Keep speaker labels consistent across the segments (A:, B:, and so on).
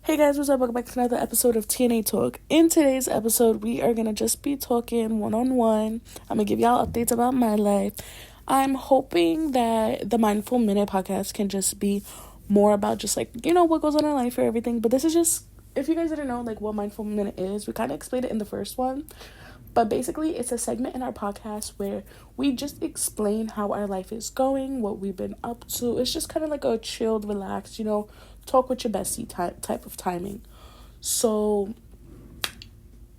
A: Hey guys, what's up? Welcome back to another episode of TNA Talk. In today's episode, we are going to just be talking one-on-one. I'm going to give y'all updates about my life. I'm hoping that the Mindful Minute podcast can just be more about just like, what goes on in life or everything. But this is just, if you guys didn't know like what Mindful Minute is, we kind of explained it in the first one. But basically, it's a segment in our podcast where we just explain how our life is going, what we've been up to. It's just kind of like a chilled, relaxed, talk with your bestie type of timing. So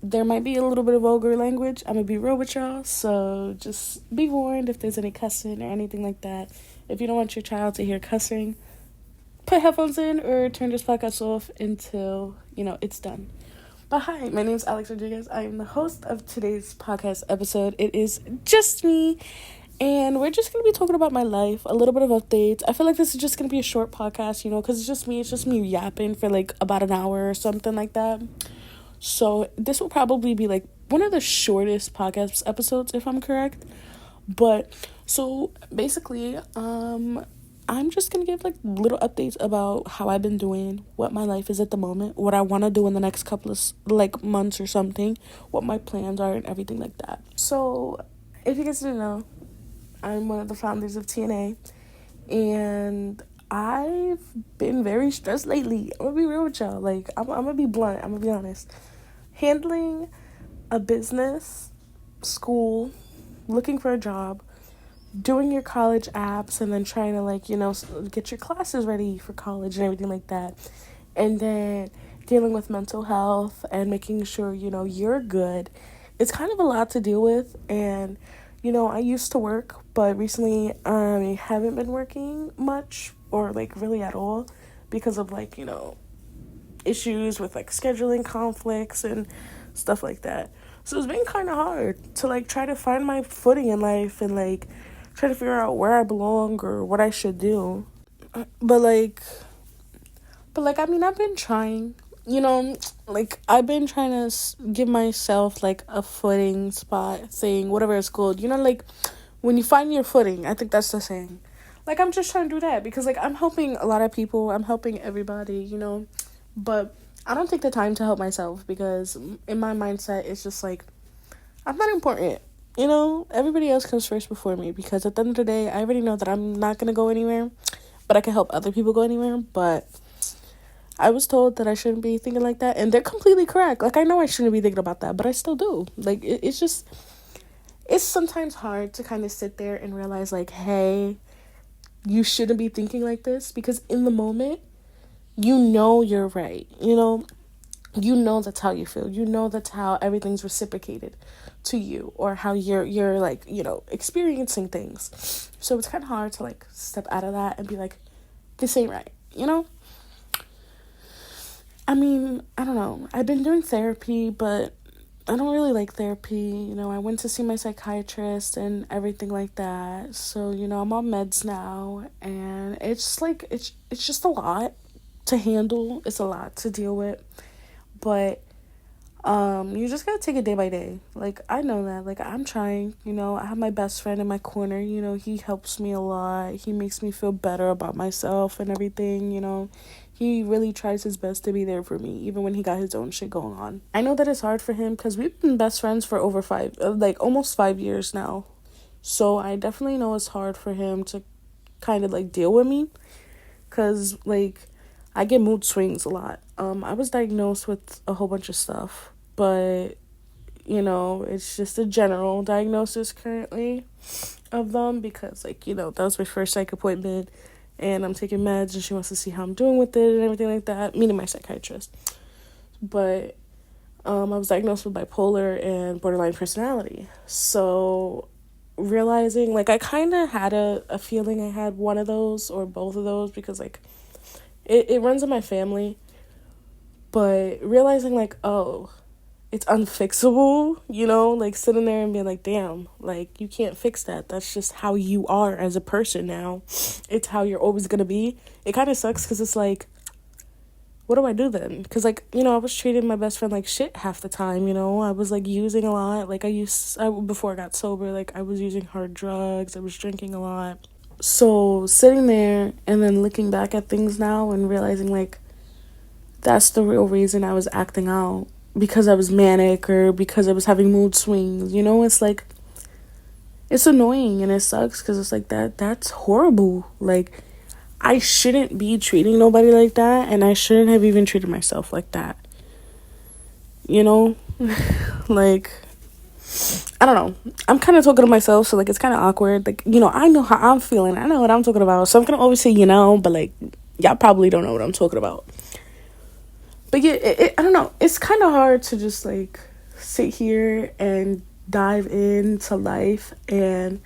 A: there might be a little bit of vulgar language. I'm going to be real with y'all. So just be warned if there's any cussing or anything like that. If you don't want your child to hear cussing, put headphones in or turn this podcast off until, it's done. But hi, my name is Alex Rodriguez. I am the host of today's podcast episode. It is just me, and we're just going to be talking about my life, a little bit of updates. I feel like this is just going to be a short podcast, because it's just me yapping for like about an hour or something like that. So this will probably be like one of the shortest podcast episodes, if I'm correct. But so basically, I'm just going to give like little updates about how I've been doing, what my life is at the moment, what I want to do in the next couple of like months or something, what my plans are and everything like that. So if you guys didn't know, I'm one of the founders of TNA, and I've been very stressed lately. I'm going to be real with y'all. Like, I'm going to be blunt. I'm going to be honest. Handling a business, school, looking for a job, doing your college apps, and then trying to get your classes ready for college and everything like that, and then dealing with mental health and making sure you're good. It's kind of a lot to deal with, and I used to work, but recently I haven't been working much or like really at all because of issues with like scheduling conflicts and stuff like that. So it's been kind of hard to like try to find my footing in life and like try to figure out where I belong or what I should do. But I've been trying, I've been trying to give myself like a footing spot thing, whatever it's called. When you find your footing, I think that's the saying. Like, I'm just trying to do that because like I'm helping a lot of people, I'm helping everybody, but I don't take the time to help myself because in my mindset, it's just like, I'm not important. Everybody else comes first before me because at the end of the day, I already know that I'm not going to go anywhere, but I can help other people go anywhere. But I was told that I shouldn't be thinking like that, and they're completely correct. Like, I know I shouldn't be thinking about that, but I still do. Like, it's sometimes hard to kind of sit there and realize, like, hey, you shouldn't be thinking like this because in the moment, you're right, that's how you feel. That's how everything's reciprocated to you or how you're like, experiencing things. So it's kind of hard to like step out of that and be like, this ain't right, I mean, I don't know. I've been doing therapy, but I don't really like therapy. I went to see my psychiatrist and everything like that. So, I'm on meds now, and it's like, it's just a lot to handle. It's a lot to deal with. But you just gotta take it day by day. Like, I know that. Like, I'm trying, I have my best friend in my corner, he helps me a lot. He makes me feel better about myself and everything, He really tries his best to be there for me, even when he got his own shit going on. I know that it's hard for him because we've been best friends for over almost 5 years now. So I definitely know it's hard for him to kind of like deal with me because like I get mood swings a lot. I was diagnosed with a whole bunch of stuff, but, it's just a general diagnosis currently of them because, like, that was my first psych appointment, and I'm taking meds, and she wants to see how I'm doing with it and everything like that, meaning my psychiatrist. But I was diagnosed with bipolar and borderline personality. So realizing, like, I kind of had a feeling I had one of those or both of those because, like, it runs in my family. But realizing, like, oh, it's unfixable, like sitting there and being like, damn, like, you can't fix that. That's just how you are as a person now. It's how you're always going to be. It kind of sucks because it's like, what do I do then? Because, like, I was treating my best friend like shit half the time, I was, like, using a lot. Like, before I got sober, like, I was using hard drugs. I was drinking a lot. So sitting there and then looking back at things now and realizing, like, that's the real reason I was acting out, because I was manic or because I was having mood swings. It's like, it's annoying and it sucks because it's like that's horrible. Like, I shouldn't be treating nobody like that, and I shouldn't have even treated myself like that. Like, I don't know. I'm kind of talking to myself, so like it's kind of awkward. Like, I know how I'm feeling. I know what I'm talking about. So I'm gonna always say, but like, y'all probably don't know what I'm talking about. But yeah, I don't know. It's kind of hard to just like sit here and dive into life, and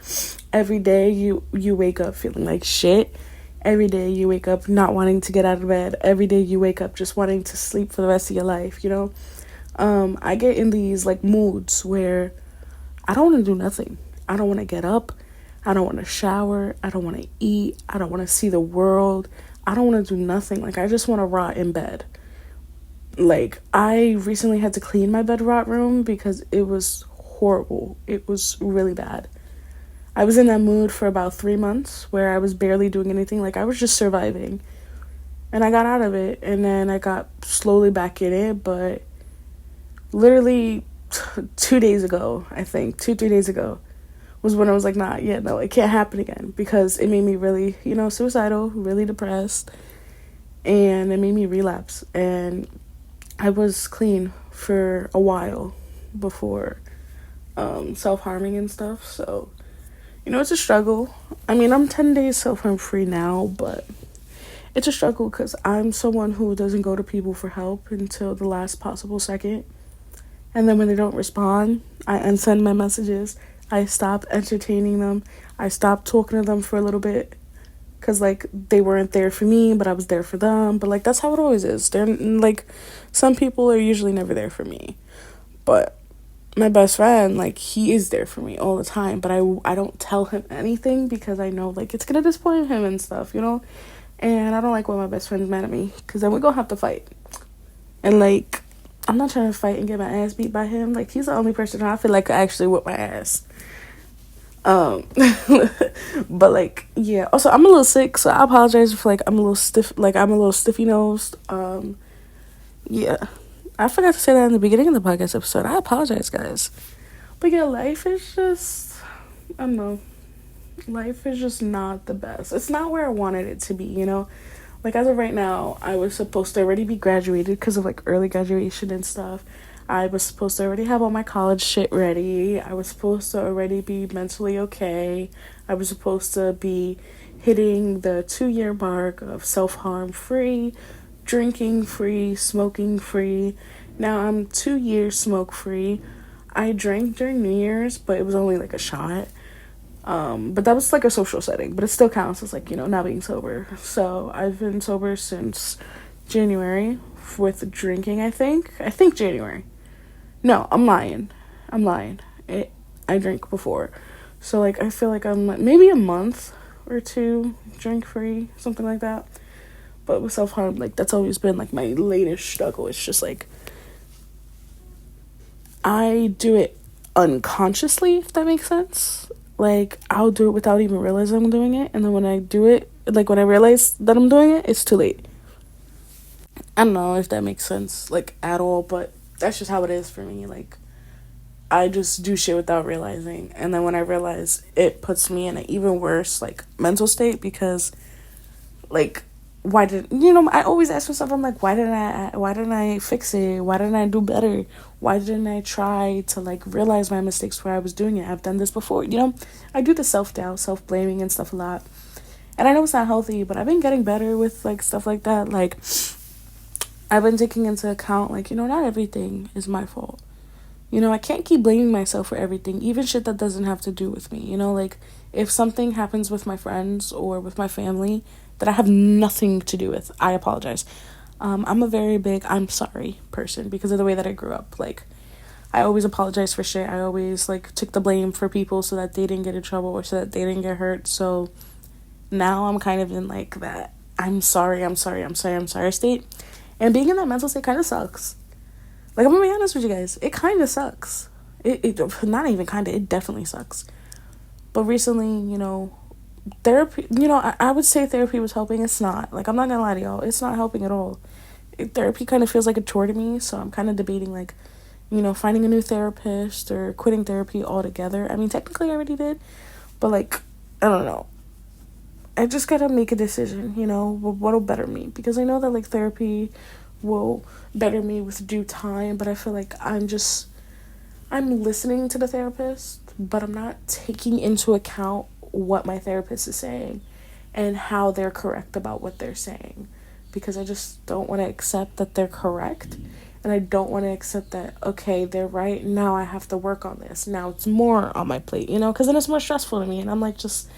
A: every day you wake up feeling like shit. Every day you wake up not wanting to get out of bed. Every day you wake up just wanting to sleep for the rest of your life. I get in these like moods where I don't want to do nothing. I don't want to get up. I don't want to shower. I don't want to eat. I don't want to see the world. I don't want to do nothing. Like, I just want to rot in bed. Like, I recently had to clean my bed rot room because it was horrible. It was really bad. I was in that mood for about 3 months where I was barely doing anything. Like, I was just surviving. And I got out of it. And then I got slowly back in it. But literally 2 days ago, I think, 2-3 days ago, was when I was like, nah, yeah, no, it can't happen again. Because it made me really, suicidal, really depressed. And it made me relapse. And I was clean for a while before self-harming and stuff. So, it's a struggle. I mean, I'm 10 days self-harm free now, but it's a struggle because I'm someone who doesn't go to people for help until the last possible second. And then when they don't respond, I unsend my messages. I stop entertaining them. I stop talking to them for a little bit. Because, like, they weren't there for me, but I was there for them. But, like, that's how it always is. They're, like, some people are usually never there for me. But my best friend, like, he is there for me all the time. But I don't tell him anything because I know, like, it's going to disappoint him and stuff, And I don't like when my best friend's mad at me. Because then we're going to have to fight. And, like, I'm not trying to fight and get my ass beat by him. Like, he's the only person I feel like could actually whip my ass. But like, yeah, also I'm a little sick, so I apologize if like I'm a little stiff, like I'm a little stiffy nosed. Yeah, I forgot to say that in the beginning of the podcast episode. I apologize, guys. But yeah, life is just, I don't know, life is just not the best. It's not where I wanted it to be, like as of right now, I was supposed to already be graduated because of like early graduation and stuff. I was supposed to already have all my college shit ready. I was supposed to already be mentally okay. I was supposed to be hitting the 2-year mark of self-harm free, drinking free, smoking free. Now I'm 2 years smoke free. I drank during New Year's, but it was only like a shot. But that was like a social setting, but it still counts as like, not being sober. So I've been sober since January with drinking, I think January. No, I'm lying. I drank before. So, like, I feel like I'm maybe a month or two drink-free, something like that. But with self-harm, like, that's always been, like, my latest struggle. It's just, like, I do it unconsciously, if that makes sense. Like, I'll do it without even realizing I'm doing it. And then when I do it, like, when I realize that I'm doing it, it's too late. I don't know if that makes sense, like, at all, but that's just how it is for me. Like, I just do shit without realizing, and then when I realize, it puts me in an even worse like mental state because, like, why did I always ask myself, I'm like, why didn't I fix it? Why didn't I do better? Why didn't I try to like realize my mistakes where I was doing it? I've done this before, I do the self-doubt, self-blaming and stuff a lot, and I know it's not healthy, but I've been getting better with like stuff like that. Like, I've been taking into account, like, not everything is my fault. I can't keep blaming myself for everything, even shit that doesn't have to do with me. Like, if something happens with my friends or with my family that I have nothing to do with, I apologize. I'm a very big I'm sorry person because of the way that I grew up. Like, I always apologize for shit. I always, like, took the blame for people so that they didn't get in trouble or so that they didn't get hurt. So now I'm kind of in, like, that I'm sorry state. And being in that mental state kind of sucks. Like, I'm gonna be honest with you guys. It kind of sucks. It not even kind of. It definitely sucks. But recently, therapy, I would say therapy was helping. It's not. Like, I'm not gonna lie to y'all. It's not helping at all. therapy kind of feels like a chore to me, so I'm kind of debating, like, finding a new therapist or quitting therapy altogether. I mean, technically I already did, but, like, I don't know. I just gotta make a decision, what'll better me. Because I know that, like, therapy will better me with due time, but I feel like I'm listening to the therapist, but I'm not taking into account what my therapist is saying and how they're correct about what they're saying. Because I just don't want to accept that they're correct. And I don't want to accept that, okay, they're right. Now I have to work on this. Now it's more on my plate, because then it's more stressful to me. And I'm like, just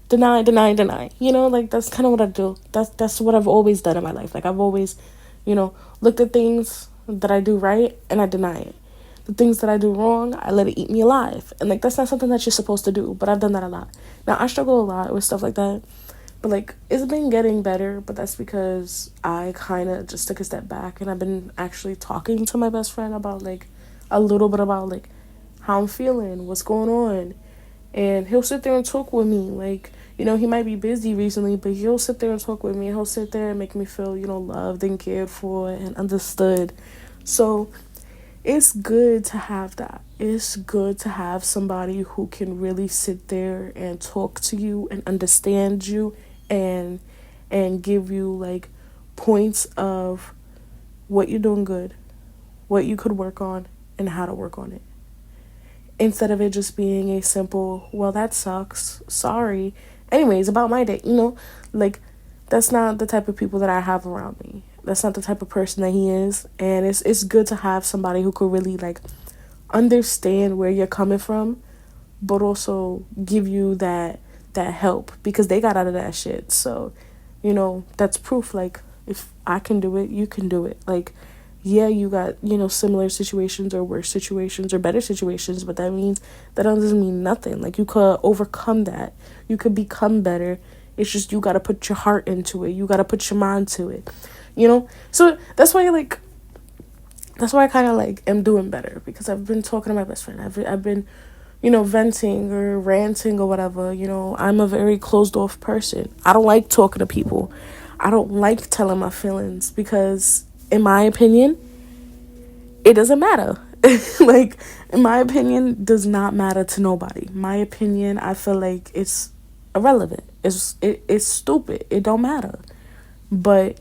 A: deny. Like, that's kind of what I do. That's what I've always done in my life. Like, I've always, looked at things that I do right and I deny it. The things that I do wrong, I let it eat me alive. And, like, that's not something that you're supposed to do. But I've done that a lot. Now, I struggle a lot with stuff like that. But, like, it's been getting better. But that's because I kind of just took a step back. And I've been actually talking to my best friend about, like, a little bit about, like, how I'm feeling, what's going on. And he'll sit there and talk with me. Like, he might be busy recently, but he'll sit there and talk with me. He'll sit there and make me feel, loved and cared for and understood. So it's good to have that. It's good to have somebody who can really sit there and talk to you and understand you and give you, like, points of what you're doing good, what you could work on, and how to work on it. Instead of it just being a simple, well, that sucks, sorry. Anyways, about my day, like, that's not the type of people that I have around me. That's not the type of person that he is. And it's good to have somebody who could really, like, understand where you're coming from, but also give you that help, because they got out of that shit. So, that's proof, like, if I can do it, you can do it. Like, yeah, you got, similar situations or worse situations or better situations, but that doesn't mean nothing. Like, you could overcome that. You could become better. It's just you got to put your heart into it. You got to put your mind to it, So that's why, like, that's why I kind of, like, am doing better, because I've been talking to my best friend. I've been, venting or ranting or whatever. I'm a very closed off person. I don't like talking to people. I don't like telling my feelings, because in my opinion, it doesn't matter. Like, in my opinion, does not matter to nobody. My opinion, I feel like it's irrelevant. It's stupid. It don't matter. But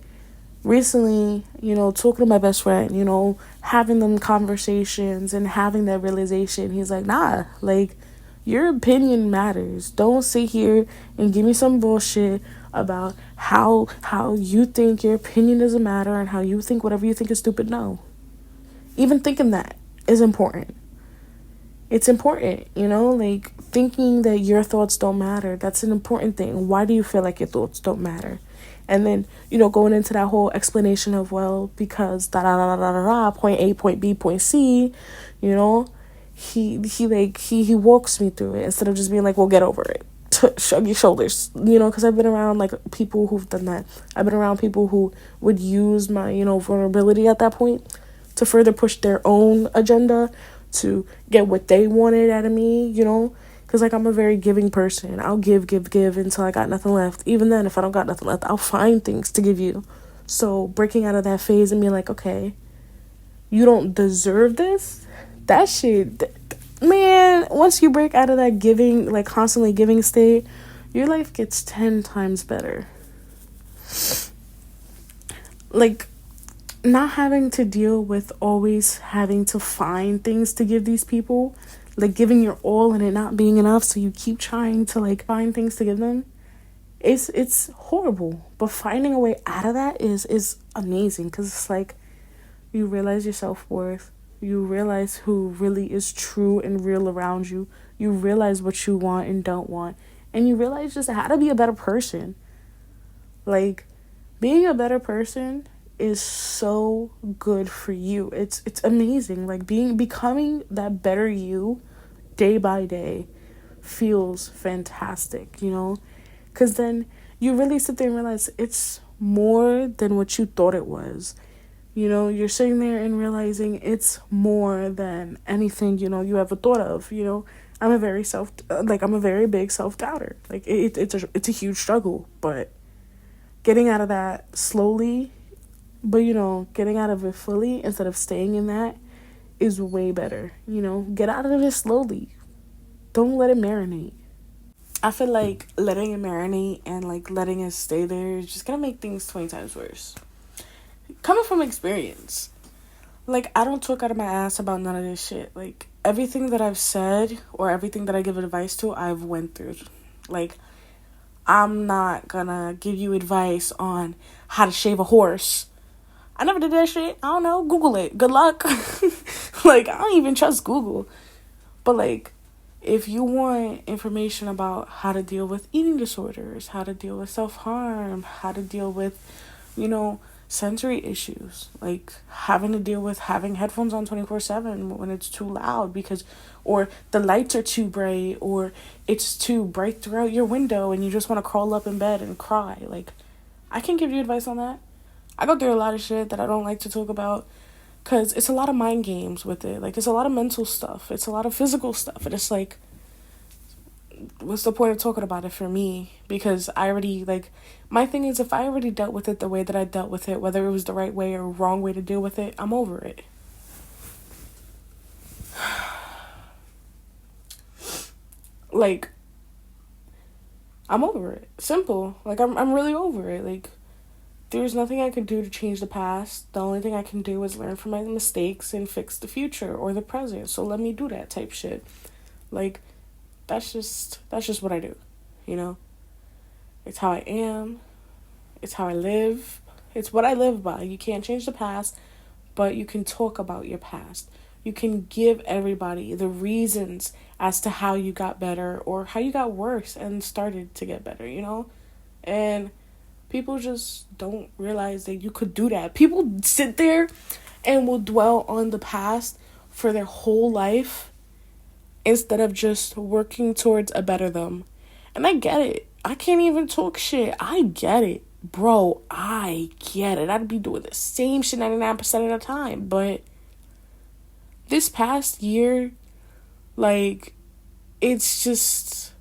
A: recently, talking to my best friend, having them conversations and having that realization, he's like, nah, like, your opinion matters. Don't sit here and give me some bullshit about how you think your opinion doesn't matter and how you think whatever you think is stupid. No. Even thinking that is important. It's important, like, thinking that your thoughts don't matter. That's an important thing. Why do you feel like your thoughts don't matter? And then, going into that whole explanation of, well, because point A, point B, point C, he walks me through it instead of just being like, well, get over it. Shrug your shoulders, because I've been around, like, people who've done that. I've been around people who would use my, vulnerability at that point to further push their own agenda to get what they wanted out of me, because, like, I'm a very giving person. I'll give until I got nothing left. Even then, if I don't got nothing left, I'll find things to give you. So breaking out of that phase and being like, okay, you don't deserve this, that shit, man, once you break out of that giving, like, constantly giving state, your life gets 10 times better. Like, not having to deal with always having to find things to give these people, like, giving your all and it not being enough, so you keep trying to, like, find things to give them, it's horrible. But finding a way out of that is amazing, because it's like, you realize your self-worth, you realize who really is true and real around you, you realize what you want and don't want, and you realize just how to be a better person. Like, being a better person is so good for you. It's amazing. Like, becoming that better you day by day feels fantastic, because then you really sit there and realize it's more than what you thought it was. You're sitting there and realizing it's more than anything, you ever thought of. I'm a very big self-doubter. Like, it's a huge struggle, but getting out of that slowly But, you know, getting out of it fully instead of staying in that is way better. You know, get out of it slowly. Don't let it marinate. I feel like letting it marinate and like letting it stay there is just gonna make things 20 times worse. Coming from experience, like, I don't talk out of my ass about none of this shit. Like, everything that I've said or everything that I give advice to, I've went through. Like, I'm not gonna give you advice on how to shave a horse. I never did that shit. I don't know. Google it. Good luck. Like, I don't even trust Google. But, like, if you want information about how to deal with eating disorders, how to deal with self-harm, how to deal with, you know, sensory issues, like having to deal with having headphones on 24/7 when it's too loud because, or the lights are too bright, or it's too bright throughout your window and you just want to crawl up in bed and cry. Like, I can give you advice on that. I go through a lot of shit that I don't like to talk about because it's a lot of mind games with it. Like, it's a lot of mental stuff. It's a lot of physical stuff. And it's like, what's the point of talking about it for me? Because I already, like, my thing is, if I already dealt with it the way that I dealt with it, whether it was the right way or wrong way to deal with it, I'm over it. Like, I'm over it. Simple. Like, I'm really over it. Like, there's nothing I can do to change the past. The only thing I can do is learn from my mistakes and fix the future or the present. So let me do that type shit. Like, that's just what I do, you know? It's how I am. It's how I live. It's what I live by. You can't change the past, but you can talk about your past. You can give everybody the reasons as to how you got better or how you got worse and started to get better, you know? And people just don't realize that you could do that. People sit there and will dwell on the past for their whole life instead of just working towards a better them. And I get it. I can't even talk shit. I get it. Bro, I get it. I'd be doing the same shit 99% of the time. But this past year, like, it's just,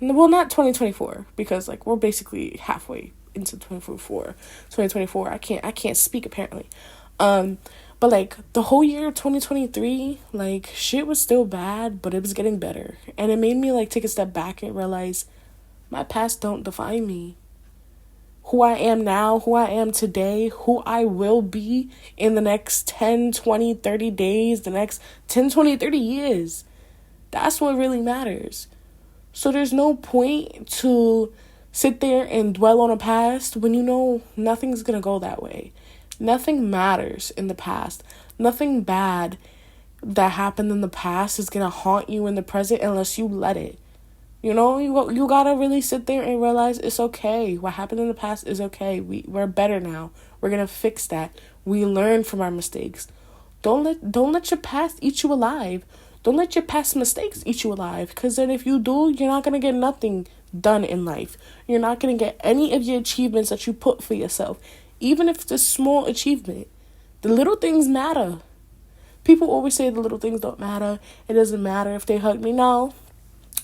A: well, not 2024, because, like, we're basically halfway into 2024. I can't speak, apparently. But, like, the whole year 2023, like, shit was still bad, but it was getting better. And it made me, like, take a step back and realize my past don't define me. Who I am now, who I am today, who I will be in the next 10, 20, 30 days, the next 10, 20, 30 years. That's what really matters. So there's no point to sit there and dwell on a past when you know nothing's going to go that way. Nothing matters in the past. Nothing bad that happened in the past is going to haunt you in the present unless you let it. You know, you gotta really sit there and realize it's okay. What happened in the past is okay. We're better now. We're gonna fix that. We learn from our mistakes. Don't let your past eat you alive. Don't let your past mistakes eat you alive. Because then if you do, you're not gonna get nothing done in life. You're not gonna get any of your achievements that you put for yourself. Even if it's a small achievement. The little things matter. People always say the little things don't matter. It doesn't matter if they hug me. No.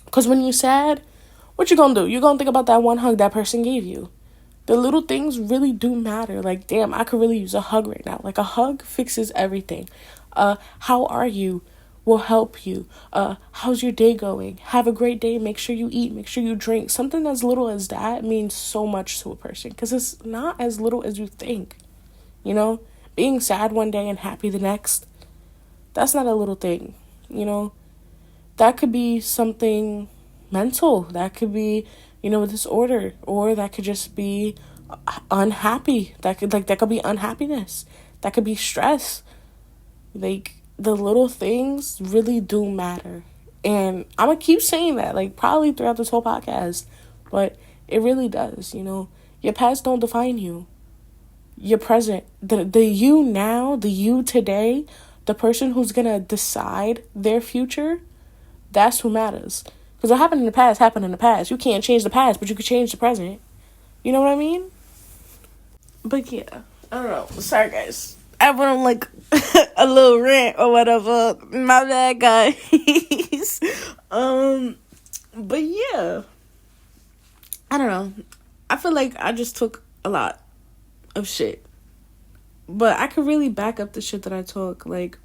A: Because when you're sad, what you gonna do? You're gonna think about that one hug that person gave you. The little things really do matter. Like, damn, I could really use a hug right now. Like, a hug fixes everything. How are you? Will help you. How's your day going? Have a great day. Make sure you eat. Make sure you drink. Something as little as that means so much to a person. Because it's not as little as you think. You know? Being sad one day and happy the next. That's not a little thing. You know? That could be something mental. That could be, you know, a disorder. Or that could just be unhappy. That could be unhappiness. That could be stress. Like, the little things really do matter. And I'm going to keep saying that, like, probably throughout this whole podcast. But it really does, you know. Your past don't define you. Your present. The you now, the you today, the person who's going to decide their future, that's who matters. Because what happened in the past happened in the past. You can't change the past, but you can change the present. You know what I mean? But yeah, I don't know. Sorry, guys. I went on, like, a little rant or whatever. My bad, guys. But yeah. I don't know. I feel like I just took a lot of shit But I could really back up the shit that I talk. Like,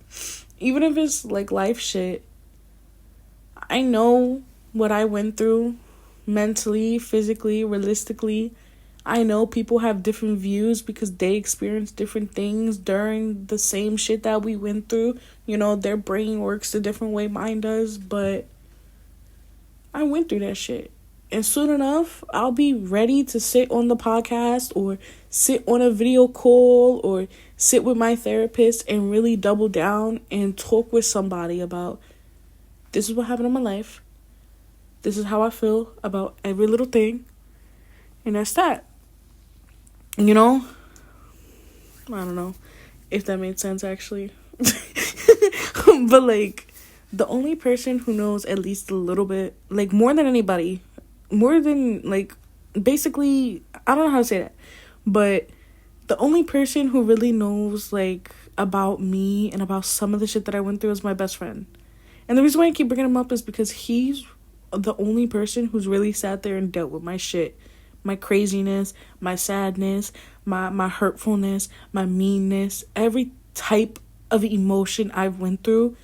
A: even if it's, like, life shit, I know what I went through mentally, physically, realistically. I know people have different views because they experience different things during the same shit that we went through. You know, their brain works a different way mine does, but I went through that shit. And soon enough, I'll be ready to sit on the podcast or sit on a video call or sit with my therapist and really double down and talk with somebody about, this is what happened in my life. This is how I feel about every little thing. And that's that. You know? I don't know if that made sense, actually. But, like, the only person who knows at least a little bit, like, more than anybody, more than, like, basically, I don't know how to say that, but the only person who really knows, like, about me and about some of the shit that I went through is my best friend. And the reason why I keep bringing him up is because he's the only person who's really sat there and dealt with my shit, my craziness, my sadness, my hurtfulness, my meanness, every type of emotion I've went through.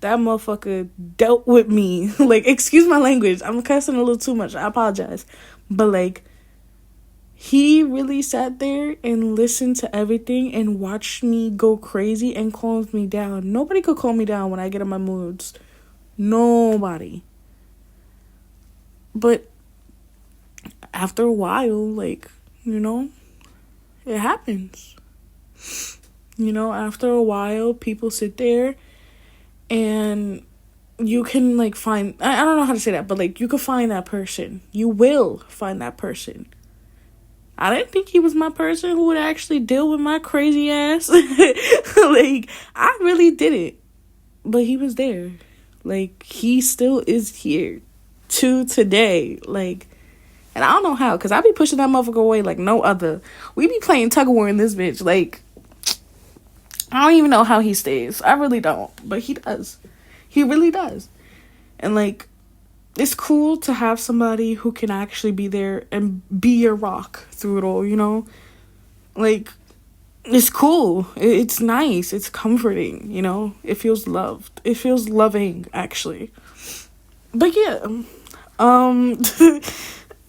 A: That motherfucker dealt with me. Like, excuse my language, I'm cussing a little too much, I apologize. But, like, he really sat there and listened to everything and watched me go crazy and calmed me down. Nobody could calm me down when I get in my moods. Nobody. But after a while, like, you know, it happens. You know, after a while, people sit there and you can, like, find, I don't know how to say that, but, like, you can find that person. You will find that person. I didn't think he was my person who would actually deal with my crazy ass. Like, I really didn't. But he was there. Like, he still is here to today. Like, and I don't know how, because I be pushing that motherfucker away like no other. We be playing tug of war in this bitch. Like, I don't even know how he stays. I really don't. But he does. He really does. And, like, it's cool to have somebody who can actually be there and be your rock through it all, you know? Like, it's cool. It's nice. It's comforting, you know? It feels loved. It feels loving, actually. But, yeah. I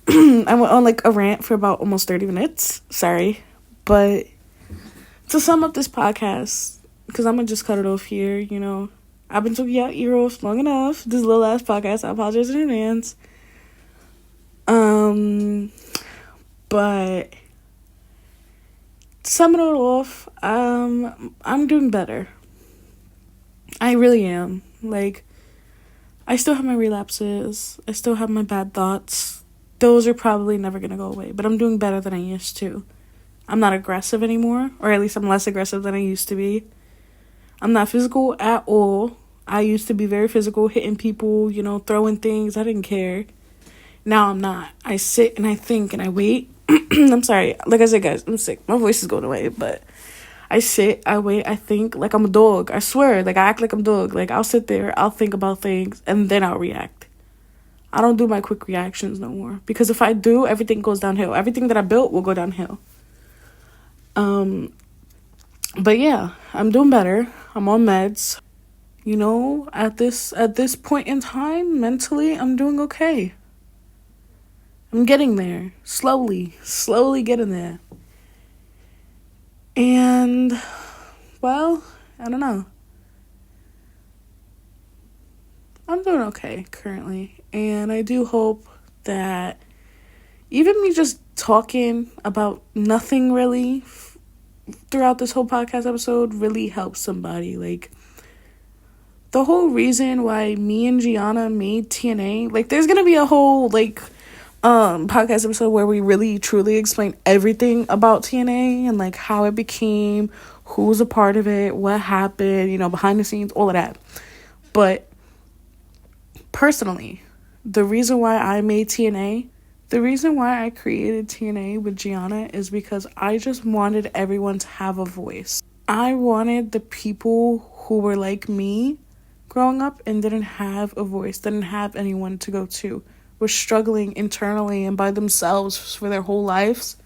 A: went on, like, a rant for about almost 30 minutes. Sorry. But to sum up this podcast, because I'm going to just cut it off here, you know? I've been talking y'all ear off long enough. This little ass podcast. I apologize in advance. But summing it off, I'm doing better. I really am. Like, I still have my relapses. I still have my bad thoughts. Those are probably never gonna go away. But I'm doing better than I used to. I'm not aggressive anymore, or at least I'm less aggressive than I used to be. I'm not physical at all. I used to be very physical, hitting people, you know, throwing things. I didn't care. Now I'm not. I sit and I think and I wait. I'm sorry. Like I said, guys, I'm sick. My voice is going away, but I sit, I wait, I think like I'm a dog. I swear. Like, I act like I'm a dog. Like, I'll sit there, I'll think about things, and then I'll react. I don't do my quick reactions no more. Because if I do, everything goes downhill. Everything that I built will go downhill. But yeah, I'm doing better. I'm on meds. You know, at this point in time, mentally, I'm doing okay. I'm getting there. Slowly getting there. And, well, I don't know. I'm doing okay currently. And I do hope that even me just talking about nothing really throughout this whole podcast episode really helps somebody. Like, the whole reason why me and Gianna made TNA, like, there's gonna be a whole, like, podcast episode where we really truly explain everything about TNA and, like, how it became, who was a part of it, what happened, you know, behind the scenes, all of that. But personally, the reason why I made TNA, the reason why I created TNA with Gianna is because I just wanted everyone to have a voice. I wanted the people who were like me growing up and didn't have a voice, didn't have anyone to go to, were struggling internally and by themselves for their whole lives,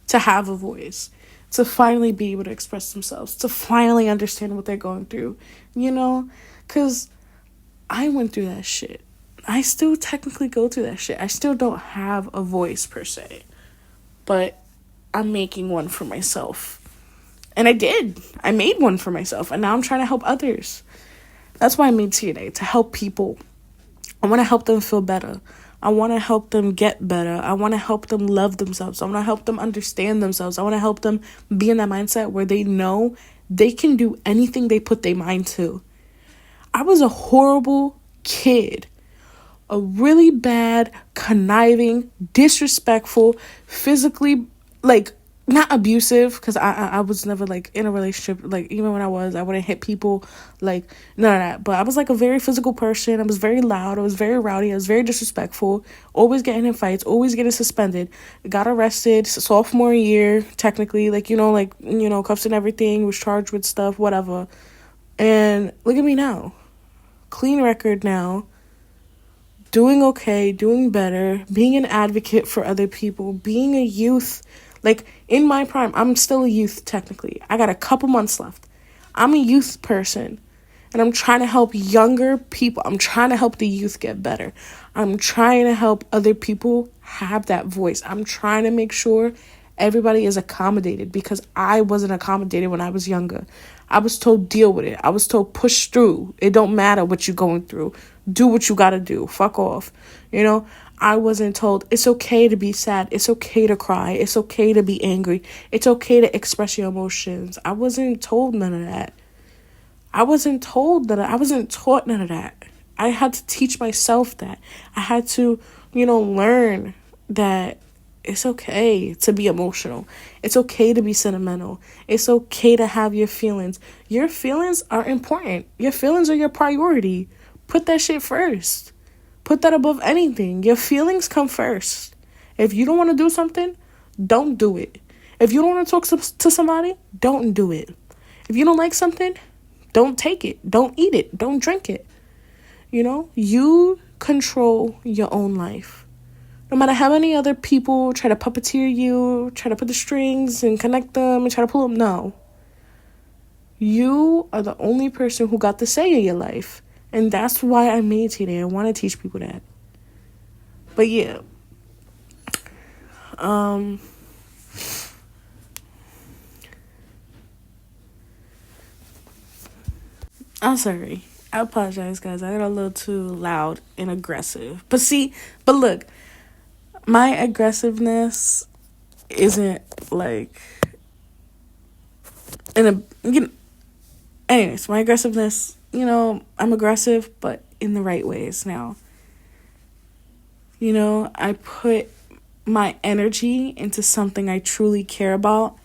A: to have a voice. to finally be able to express themselves, to finally understand what they're going through, you know? Because I went through that shit. I still technically go through that shit. I still don't have a voice per se, but I'm making one for myself. And I did. I made one for myself, and now I'm trying to help others. That's why I made TNA, to help people. I want to help them feel better. I want to help them get better. I want to help them love themselves. I want to help them understand themselves. I want to help them be in that mindset where they know they can do anything they put their mind to. I was a horrible kid. A really bad, conniving, disrespectful, physically, like, not abusive, because I was never, like, in a relationship. Like, even when I wouldn't hit people, like, none of that. But I was, like, a very physical person. I was very loud. I was very rowdy. I was very disrespectful. Always getting in fights. Always getting suspended. Got arrested sophomore year, technically. Like, cuffs and everything. Was charged with stuff, whatever. And look at me now. Clean record now. Doing okay. Doing better. Being an advocate for other people. Being a youth. Like, in my prime, I'm still a youth, technically. I got a couple months left. I'm a youth person, and I'm trying to help younger people. I'm trying to help the youth get better. I'm trying to help other people have that voice. I'm trying to make sure everybody is accommodated, because I wasn't accommodated when I was younger. I was told deal with it. I was told push through. It don't matter what you're going through. Do what you gotta do. Fuck off. I wasn't told it's okay to be sad. It's okay to cry. It's okay to be angry. It's okay to express your emotions. I wasn't told none of that. I wasn't taught none of that. I had to teach myself that. I had to, learn that it's okay to be emotional. It's okay to be sentimental. It's okay to have your feelings. Your feelings are important. Your feelings are your priority. Put that shit first. Put that above anything. Your feelings come first. If you don't want to do something, don't do it. If you don't want to talk to somebody, don't do it. If you don't like something, don't take it. Don't eat it. Don't drink it. You control your own life. No matter how many other people try to puppeteer you, try to put the strings and connect them and try to pull them, no. You are the only person who got the say in your life. And that's why I made TNA. I want to teach people that. But yeah. I'm sorry. I apologize, guys. I got a little too loud and aggressive. But look, my aggressiveness isn't like anyways, my aggressiveness, I'm aggressive, but in the right ways now. I put my energy into something I truly care about,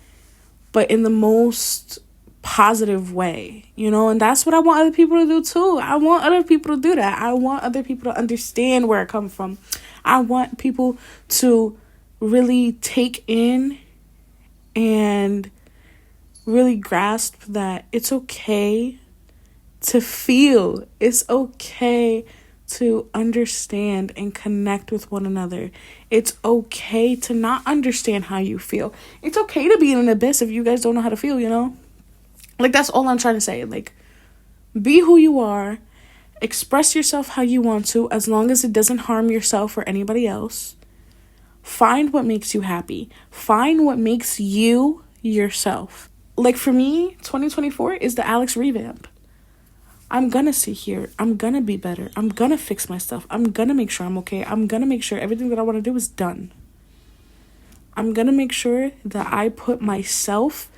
A: but in the most positive way, and that's what I want other people to do too. I want other people to do that. I want other people to understand where I come from. I want people to really take in and really grasp that it's okay to feel. It's okay to understand and connect with one another. It's okay to not understand how you feel. It's okay to be in an abyss if you guys don't know how to feel, Like, that's all I'm trying to say. Like, be who you are. Express yourself how you want to, as long as it doesn't harm yourself or anybody else. Find what makes you happy. Find what makes you yourself. Like, for me, 2024 is the Alex revamp. I'm gonna sit here. I'm gonna be better. I'm gonna fix my stuff. I'm gonna make sure I'm okay. I'm gonna make sure everything that I want to do is done. I'm gonna make sure that I put myself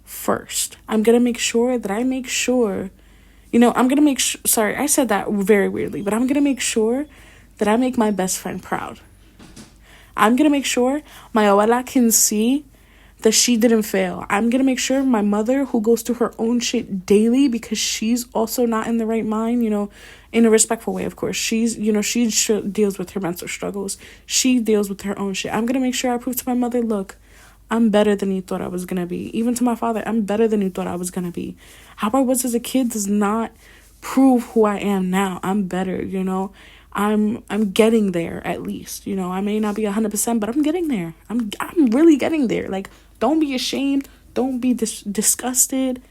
A: first. I'm gonna make sure that I make sure, I'm gonna make sure, sorry, I said that very weirdly, but I'm gonna make sure that I make my best friend proud. I'm gonna make sure my abuela can see that she didn't fail. I'm gonna make sure my mother, who goes through her own shit daily because she's also not in the right mind, in a respectful way, of course. She deals with her mental struggles. She deals with her own shit. I'm gonna make sure I prove to my mother, look, I'm better than you thought I was gonna be. Even to my father, I'm better than you thought I was gonna be. How I was as a kid does not prove who I am now. I'm better, I'm getting there, at least. I may not be 100%, but I'm getting there. I'm really getting there. Like, don't be ashamed. Don't be disgusted.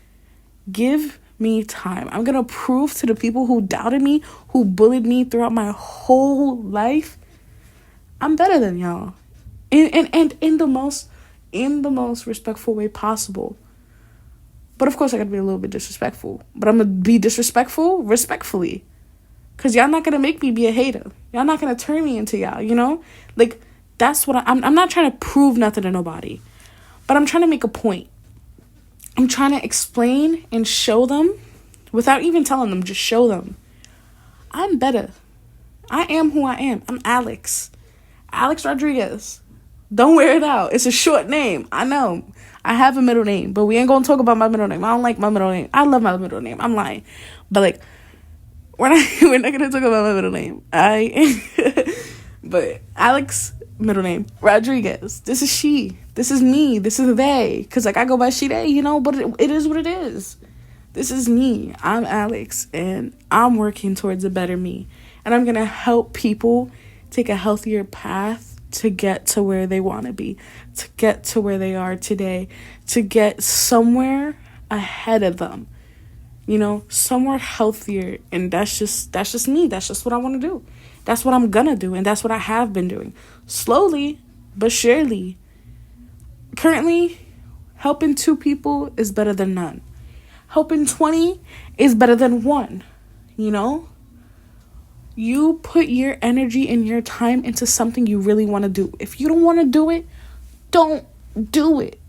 A: Give me time. I'm going to prove to the people who doubted me, who bullied me throughout my whole life, I'm better than y'all. And in the most respectful way possible. But of course I gotta be a little bit disrespectful. But I'm gonna be disrespectful respectfully. Cause y'all not gonna make me be a hater. Y'all not gonna turn me into y'all, you know? Like, that's what I'm not trying to prove nothing to nobody. But I'm trying to make a point. I'm trying to explain and show them, without even telling them, just show them. I'm better. I am who I am. I'm Alex. Alex Rodriguez. Don't wear it out. It's a short name. I know. I have a middle name, but we ain't gonna talk about my middle name. I don't like my middle name. I love my middle name. I'm lying. But like, we're not gonna talk about my middle name. But Alex, middle name, Rodriguez. This is she. This is me. This is they. Cause like I go by she, they, you know, but it is what it is. This is me. I'm Alex, and I'm working towards a better me. And I'm gonna help people take a healthier path to get to where they want to be, to get to where they are today, to get somewhere ahead of them, you know, somewhere healthier. And that's just me. That's just what I want to do. That's what I'm gonna do, and that's what I have been doing, slowly but surely. Currently, helping 2 people is better than none. Helping 20 is better than 1, you know? You put your energy and your time into something you really want to do. If you don't want to do it, don't do it.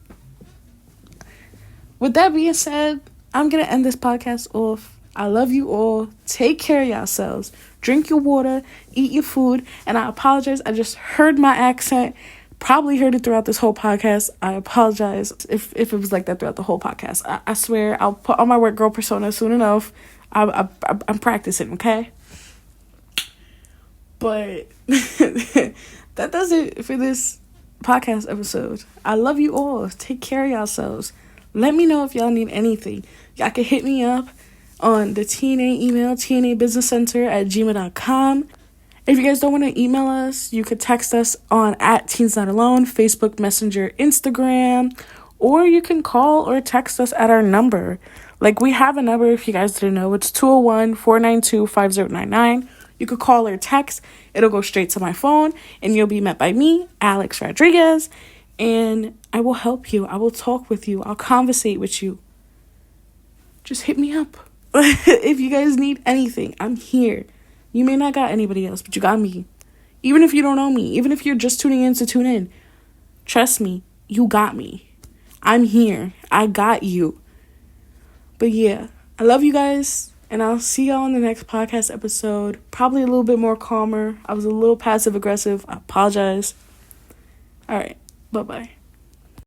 A: With that being said, I'm going to end this podcast off. I love you all. Take care of yourselves. Drink your water. Eat your food. And I apologize. I just heard my accent. Probably heard it throughout this whole podcast. I apologize if it was like that throughout the whole podcast. I swear I'll put on my work girl persona soon enough. I'm practicing, okay? But that does it for this podcast episode. I love you all. Take care of yourselves. Let me know if y'all need anything. Y'all can hit me up on the TNA email, tnabusinesscenter@gmail.com. If you guys don't want to email us, you could text us on @teensnotalone, Facebook Messenger, Instagram, or you can call or text us at our number. Like, we have a number if you guys didn't know. It's 201-492-5099. You could call or text. It'll go straight to my phone, and you'll be met by me, Alex Rodriguez, and I will help you. I will talk with you. I'll conversate with you. Just hit me up. If you guys need anything, I'm here. You may not got anybody else, but you got me. Even if you don't know me, even if you're just tuning in to tune in, trust me, you got me. I'm here. I got you. But yeah, I love you guys. And I'll see y'all in the next podcast episode. Probably a little bit more calmer. I was a little passive aggressive. I apologize. All right. Bye-bye.